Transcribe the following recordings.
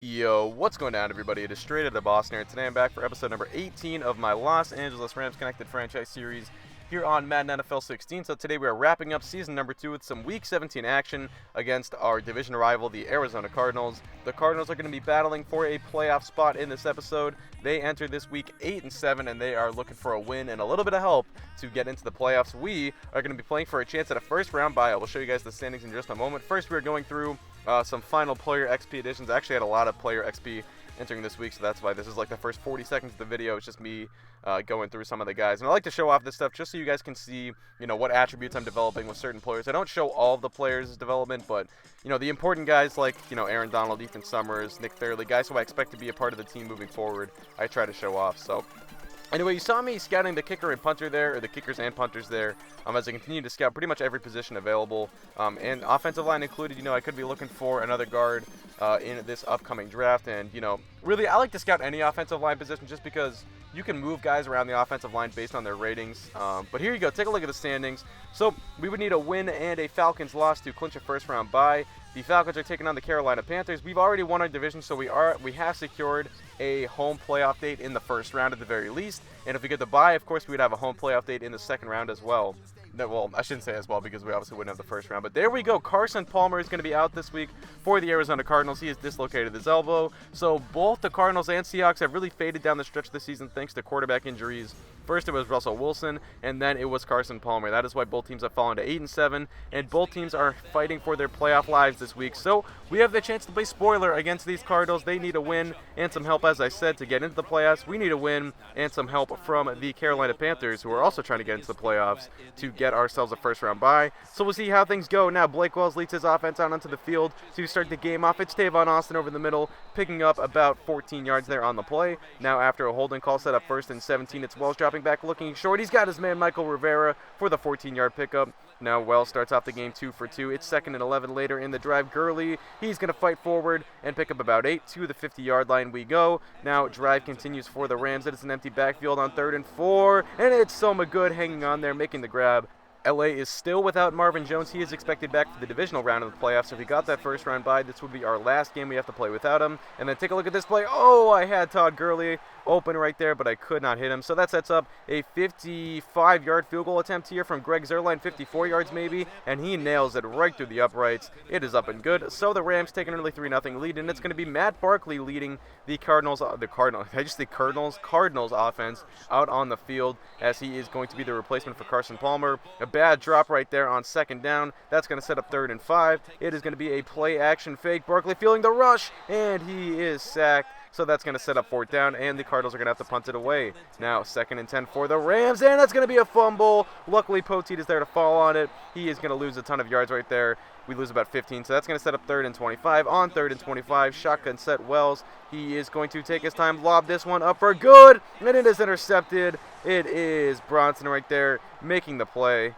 Yo, what's going on, everybody? It is Straight Outta Boston here, and today I'm back for episode number 18 of my Los Angeles Rams Connected Franchise Series here on Madden NFL 16. So today we are wrapping up season number 2 with some Week 17 action against our division rival, the Arizona Cardinals. The Cardinals are going to be battling for a playoff spot in this episode. They enter this week 8-7, and they are looking for a win and a little bit of help to get into the playoffs. We are going to be playing for a chance at a first-round bye. I will show you guys the standings in just a moment. First, we're going through some final player XP additions. I actually had a lot of player XP entering this week, so that's why this is like the first 40 seconds of the video. It's just me going through some of the guys. And I like to show off this stuff just so you guys can see, what attributes I'm developing with certain players. I don't show all of the players' development, but, the important guys like, Aaron Donald, Ethan Summers, Nick Fairley, guys who I expect to be a part of the team moving forward, I try to show off. So anyway, you saw me scouting the kicker and punter there, or the kickers and punters there, as I continue to scout pretty much every position available, and offensive line included. I could be looking for another guard in this upcoming draft, and, really, I like to scout any offensive line position just because you can move guys around the offensive line based on their ratings. But here you go. Take a look at the standings. So we would need a win and a Falcons loss to clinch a first-round bye. The Falcons are taking on the Carolina Panthers. We've already won our division, so we have secured a home playoff date in the first round at the very least. And if we get the bye, of course, we would have a home playoff date in the second round as well. Well, I shouldn't say as well because we obviously wouldn't have the first round. But there we go. Carson Palmer is going to be out this week for the Arizona Cardinals. He has dislocated his elbow. So both the Cardinals and Seahawks have really faded down the stretch of the season thanks to quarterback injuries. First it was Russell Wilson, and then it was Carson Palmer. That is why both teams have fallen to 8-7, and both teams are fighting for their playoff lives this week. So we have the chance to play spoiler against these Cardinals. They need a win and some help, as I said, to get into the playoffs. We need a win and some help from the Carolina Panthers, who are also trying to get into the playoffs to get ourselves a first-round bye. So we'll see how things go. Now Blake Wells leads his offense out onto the field to start the game off. It's Tavon Austin over the middle, picking up about 14 yards there on the play. Now after a holding call set up 1st and 17, it's Wells dropping back, looking short. He's got his man Michael Rivera for the 14-yard pickup. Now Wells starts off the game 2 for 2. It's 2nd and 11 later in the drive. Gurley, he's going to fight forward and pick up about 8 to the 50-yard line we go. Now drive continues for the Rams. It is an empty backfield on 3rd and 4, and it's Soma Good hanging on there, making the grab. LA is still without Marvin Jones. He is expected back for the divisional round of the playoffs. So if he got that first round bye, this would be our last game we have to play without him. And then take a look at this play. Oh, I had Todd Gurley open right there, but I could not hit him. So that sets up a 55-yard field goal attempt here from Greg Zuerlein, 54 yards maybe, and he nails it right through the uprights. It is up and good. So the Rams take an early 3-0 lead, and it's going to be Matt Barkley leading the Cardinals offense out on the field, as he is going to be the replacement for Carson Palmer. A bad drop right there on 2nd down. That's going to set up 3rd and 5. It is going to be a play-action fake. Barkley feeling the rush, and he is sacked. So that's going to set up 4th down, and the Cardinals are going to have to punt it away. Now 2nd and 10 for the Rams, and that's going to be a fumble. Luckily, Poteet is there to fall on it. He is going to lose a ton of yards right there. We lose about 15, so that's going to set up 3rd and 25. On 3rd and 25, shotgun set Wells. He is going to take his time, lob this one up for good, and it is intercepted. It is Bronson right there making the play.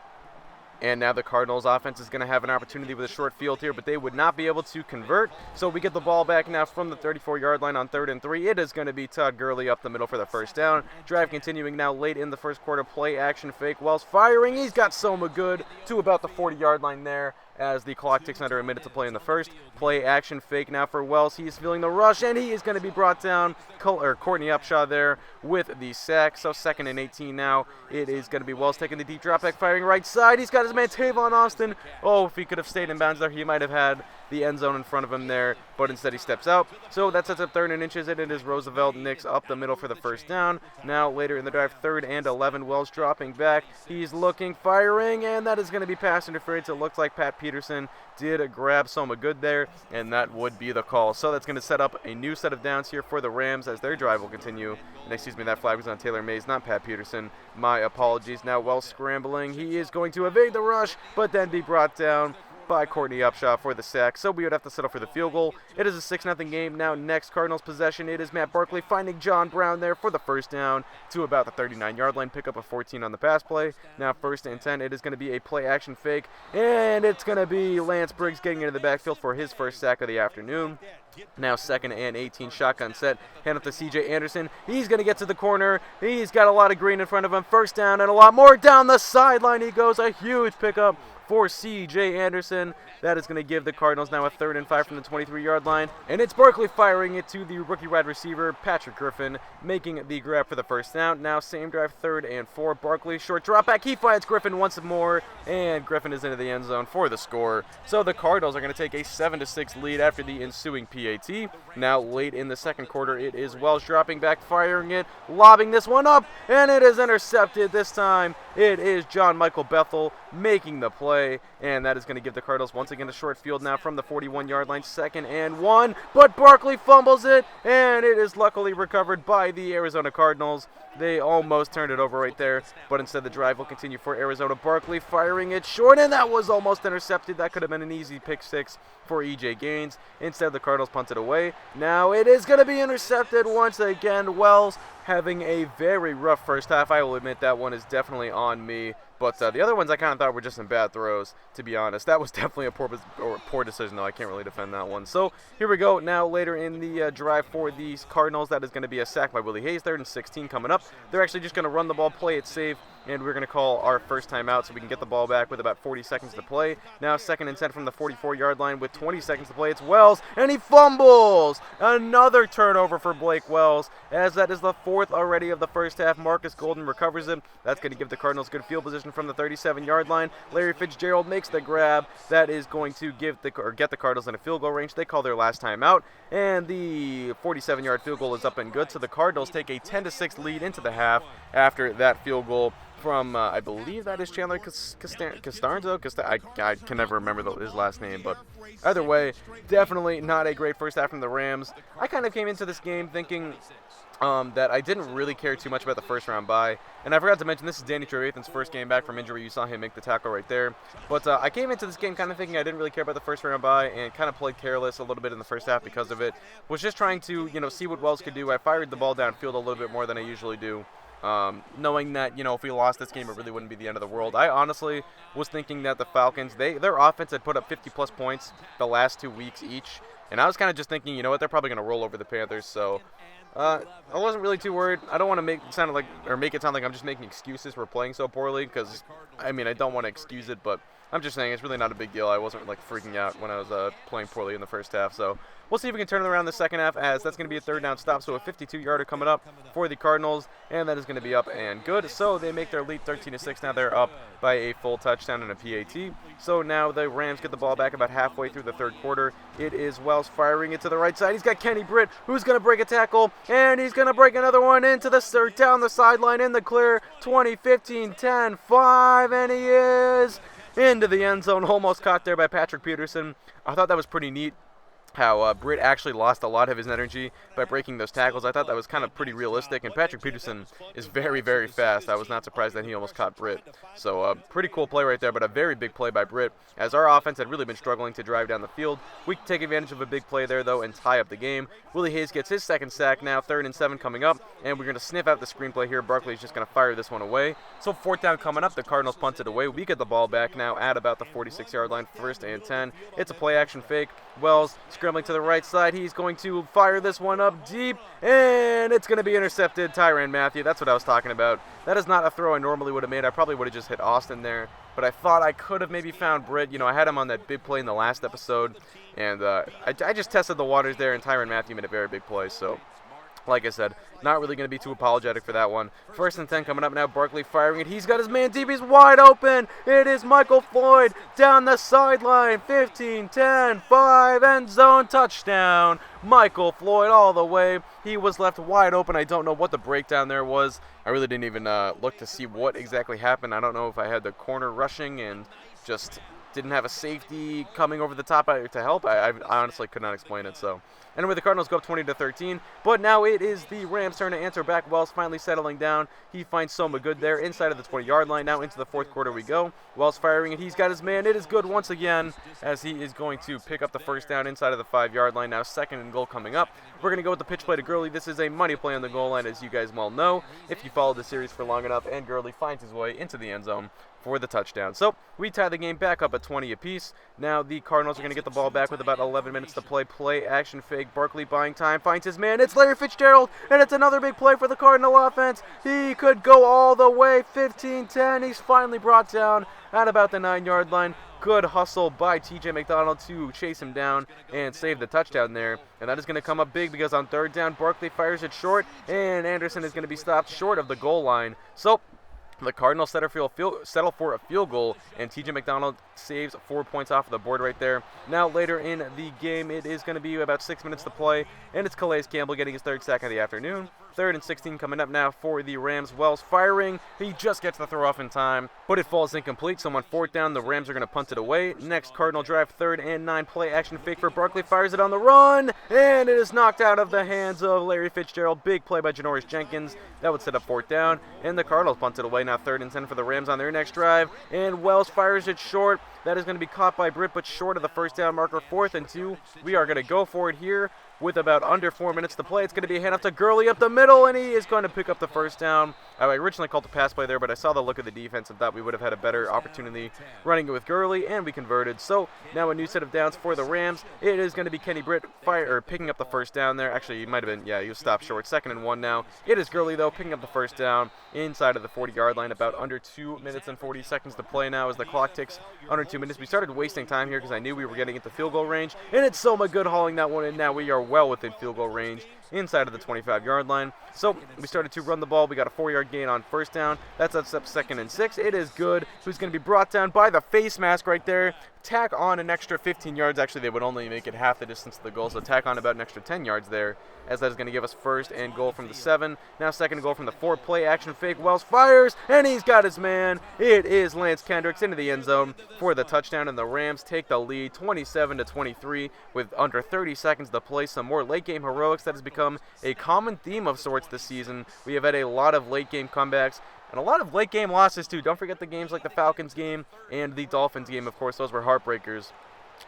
And now the Cardinals offense is going to have an opportunity with a short field here, but they would not be able to convert. So we get the ball back now from the 34-yard line on 3rd and 3. It is going to be Todd Gurley up the middle for the first down. Drive continuing now late in the first quarter. Play action fake. Wells firing. He's got Soma Good to about the 40-yard line there, as the clock ticks under a minute to play in the first. Play action fake now for Wells. He is feeling the rush, and he is going to be brought down. Courtney Upshaw there with the sack. So 2nd and 18 now. It is going to be Wells taking the deep drop back, firing right side. He's got his man Tavon Austin. Oh, if he could have stayed in bounds there, he might have had the end zone in front of him there, but instead he steps out. So that sets up 3rd and inches, and it is Roosevelt Nix up the middle for the first down. Now later in the drive, 3rd and 11, Wells dropping back. He's looking, firing, and that is going to be pass interference. It looks like Pat Peterson did grab Soma Good there, and that would be the call. So that's going to set up a new set of downs here for the Rams as their drive will continue. And excuse me, that flag was on Taylor Mays, not Pat Peterson. My apologies. Now Wells scrambling. He is going to evade the rush, but then be brought down by Courtney Upshaw for the sack. So we would have to settle for the field goal. It is a 6-0 game. Now next Cardinals possession. It is Matt Barkley finding John Brown there for the first down to about the 39-yard line. Pick up a 14 on the pass play. Now 1st and 10. It is going to be a play action fake. And it's going to be Lance Briggs getting into the backfield for his first sack of the afternoon. Now 2nd and 18, shotgun set, hand up to C.J. Anderson. He's going to get to the corner. He's got a lot of green in front of him. First down and a lot more down the sideline he goes. A huge pickup for C.J. Anderson. That is going to give the Cardinals now a 3rd and 5 from the 23-yard line. And it's Barkley firing it to the rookie wide receiver, Patrick Griffin, making the grab for the first down. Now same drive, 3rd and 4. Barkley, short drop back. He finds Griffin once more, and Griffin is into the end zone for the score. So the Cardinals are going to take a 7-6 lead after the ensuing PAT. Now late in the second quarter, it is Wells dropping back, firing it, lobbing this one up, and it is intercepted. This time it is John Michael Bethel making the play, and that is going to give the Cardinals once again a short field now from the 41-yard line, 2nd and 1, but Barkley fumbles it, and it is luckily recovered by the Arizona Cardinals. They almost turned it over right there, but instead the drive will continue for Arizona. Barkley firing it short, and that was almost intercepted. That could have been an easy pick 6 for E.J. Gaines. Instead, the Cardinals punted away. Now it is going to be intercepted once again. Wells having a very rough first half. I will admit that one is definitely on me. But the other ones I kind of thought were just some bad throws, to be honest. That was definitely a poor decision, though. I can't really defend that one. So here we go. Now later in the drive for these Cardinals, that is going to be a sack by Willie Hayes. 3rd and 16 coming up. They're actually just going to run the ball, play it safe, and we're going to call our first timeout so we can get the ball back with about 40 seconds to play. Now 2nd and 10 from the 44-yard line with 20 seconds to play. It's Wells, and he fumbles! Another turnover for Blake Wells, as that is the 4th already of the first half. Marcus Golden recovers it. That's going to give the Cardinals good field position from the 37-yard line. Larry Fitzgerald makes the grab. That is going to get the Cardinals in a field goal range. They call their last timeout, and the 47-yard field goal is up and good. So the Cardinals take a 10-6 lead into the half after that field goal from, I believe that is Chandler Castarzo. I can never remember his last name, but either way, definitely not a great first half from the Rams. I kind of came into this game thinking that I didn't really care too much about the first round bye. And I forgot to mention, this is Danny Trevathan's first game back from injury. You saw him make the tackle right there. But I came into this game kind of thinking I didn't really care about the first round bye and kind of played careless a little bit in the first half because of it. Was just trying to, see what Wells could do. I fired the ball downfield a little bit more than I usually do. Knowing that, if we lost this game, it really wouldn't be the end of the world. I honestly was thinking that the Falcons, their offense had put up 50-plus points the last 2 weeks each. And I was kind of just thinking, they're probably going to roll over the Panthers. So I wasn't really too worried. I don't want to make it sound like I'm just making excuses for playing so poorly, because, I don't want to excuse it, but I'm just saying it's really not a big deal. I wasn't, freaking out when I was playing poorly in the first half. So we'll see if we can turn it around the second half, as that's going to be a 3rd down stop. So a 52-yarder coming up for the Cardinals, and that is going to be up and good. So they make their lead 13-6. Now they're up by a full touchdown and a PAT. So now the Rams get the ball back about halfway through the 3rd quarter. It is Wells firing it to the right side. He's got Kenny Britt, who's going to break a tackle, and he's going to break another one into the down the sideline in the clear. 20, 15, 10, 5, and he is into the end zone, almost caught there by Patrick Peterson. I thought that was pretty neat, how Britt actually lost a lot of his energy by breaking those tackles. I thought that was kind of pretty realistic, and Patrick Peterson is very, very fast. I was not surprised that he almost caught Britt. So pretty cool play right there, but a very big play by Britt, as our offense had really been struggling to drive down the field. We can take advantage of a big play there, though, and tie up the game. Willie Hayes gets his 2nd sack now, 3rd and 7 coming up, and we're going to sniff out the screenplay here. Barkley's just going to fire this one away. So 4th down coming up, the Cardinals punt it away. We get the ball back now at about the 46-yard line, 1st and 10. It's a play-action fake. Wells scrambling to the right side. He's going to fire this one up deep, and it's going to be intercepted. Tyrann Mathieu, that's what I was talking about. That is not a throw I normally would have made. I probably would have just hit Austin there, but I thought I could have maybe found Britt. I had him on that big play in the last episode, and I just tested the waters there, and Tyrann Mathieu made a very big play. So, like I said, not really going to be too apologetic for that one. 1st and 10 coming up now. Barkley firing it. He's got his man deep. He's wide open. It is Michael Floyd down the sideline. 15, 10, 5, end zone, touchdown. Michael Floyd all the way. He was left wide open. I don't know what the breakdown there was. I really didn't even look to see what exactly happened. I don't know if I had the corner rushing and just didn't have a safety coming over the top to help. I honestly could not explain it. So anyway, the Cardinals go up 20-13, but now it is the Rams' turn to answer back. Wells finally settling down. He finds Soma good there inside of the 20-yard line. Now into the 4th quarter we go. Wells firing it. He's got his man. It is good once again, as he is going to pick up the 1st down inside of the 5-yard line. Now 2nd and goal coming up. We're going to go with the pitch play to Gurley. This is a money play on the goal line, as you guys well know, if you followed the series for long enough, and Gurley finds his way into the end zone for the touchdown. So we tie the game back up at 20 apiece. Now the Cardinals are going to get the ball back with about 11 minutes to play. Play action fake lead. Barkley buying time, finds his man. It's Larry Fitzgerald, and it's another big play for the Cardinal offense. He could go all the way, 15-10. He's finally brought down at about the 9-yard line. Good hustle by TJ McDonald to chase him down and save the touchdown there. And that is going to come up big because on third down, Barkley fires it short, and Anderson is going to be stopped short of the goal line. So the Cardinals settle for a field goal, and TJ McDonald saves 4 points off of the board right there. Now later in the game, it is going to be about 6 minutes to play, and it's Calais Campbell getting his third sack of the afternoon. 3rd and 16 coming up now for the Rams. Wells firing. He just gets the throw off in time, but it falls incomplete. So on 4th down, the Rams are going to punt it away. Next Cardinal drive, 3rd and 9, play action fake for Barkley. Fires it on the run, and it is knocked out of the hands of Larry Fitzgerald. Big play by Janoris Jenkins. That would set up 4th down, and the Cardinals punt it away. Now 3rd and 10 for the Rams on their next drive, and Wells fires it short. That is going to be caught by Britt, but short of the first down marker. 4th and 2. We are going to go for it here with about under 4 minutes to play. It's going to be a handoff to Gurley up the middle, and he is going to pick up the first down. I originally called the pass play there, but I saw the look of the defense and thought we would have had a better opportunity running it with Gurley, and we converted. So now a new set of downs for the Rams. It is going to be Kenny Britt picking up the first down there. Actually, he might have been, he was stopped short. 2nd and 1 now. It is Gurley, though, picking up the first down inside of the 40-yard line. About under 2 minutes and 40 seconds to play now as the clock ticks under 2 minutes. We started wasting time here because I knew we were getting into field goal range, and it's Soma good hauling that one in. Now we are well within field goal range inside of the 25-yard line. So we started to run the ball. We got a 4-yard gain on first down. That sets up 2nd and 6. It is good. Who's going to be brought down by the face mask right there. Tack on an extra 15 yards. Actually, they would only make it half the distance to the goal, so tack on about an extra 10 yards there, as that is going to give us 1st and goal from the 7. Now 2nd and goal from the 4. Play action fake. Wells fires, and he's got his man. It is Lance Kendricks into the end zone for the touchdown, and the Rams take the lead 27-23 with under 30 seconds to play. Some more late game heroics that has become a common theme of sorts this season. We have had a lot of late game comebacks and a lot of late game losses too. Don't forget the games like the Falcons game and the Dolphins game, of course. Those were heartbreakers.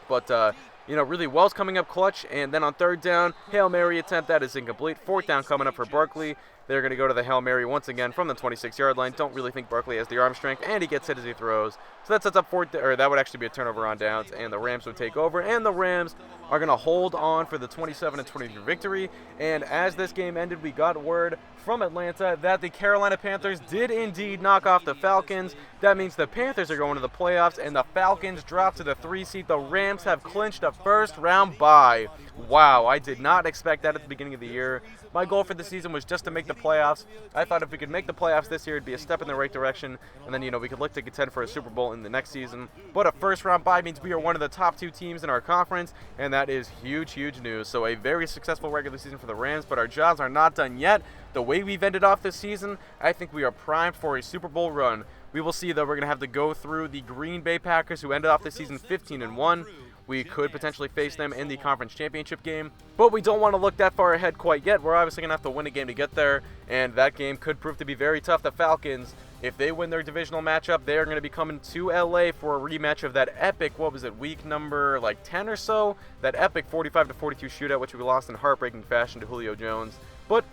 But really Wells coming up clutch, and then on 3rd down, Hail Mary attempt, that is incomplete. 4th down coming up for Barkley. They're going to go to the Hail Mary once again from the 26-yard line. Don't really think Barkley has the arm strength, and he gets hit as he throws. So that sets up that would actually be a turnover on downs, and the Rams would take over, and the Rams are going to hold on for the 27-23 victory. And as this game ended, we got word from Atlanta that the Carolina Panthers did indeed knock off the Falcons. That means the Panthers are going to the playoffs, and the Falcons drop to the 3 seed. The Rams have clinched a first-round bye. Wow, I did not expect that at the beginning of the year. My goal for the season was just to make the playoffs. I thought if we could make the playoffs this year, it'd be a step in the right direction, and then, we could look to contend for a Super Bowl in the next season. But a first-round bye means we are one of the top 2 teams in our conference, and that is huge, huge news. So a very successful regular season for the Rams, but our jobs are not done yet. The way we've ended off this season, I think we are primed for a Super Bowl run. We will see, though. We're going to have to go through the Green Bay Packers, who ended off this season 15-1. We could potentially face them in the conference championship game, but we don't want to look that far ahead quite yet. We're obviously going to have to win a game to get there, and that game could prove to be very tough. The Falcons, if they win their divisional matchup, they are going to be coming to LA for a rematch of that epic, week number 10 or so, that epic 45-42 shootout, which we lost in heartbreaking fashion to Julio Jones. But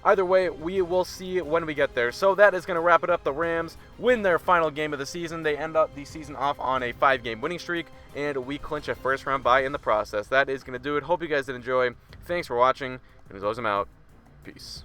either way, we will see when we get there. So that is going to wrap it up. The Rams win their final game of the season. They end up the season off on a 5-game winning streak, and we clinch a first-round bye in the process. That is going to do it. Hope you guys did enjoy. Thanks for watching, and as always, I'm out. Peace.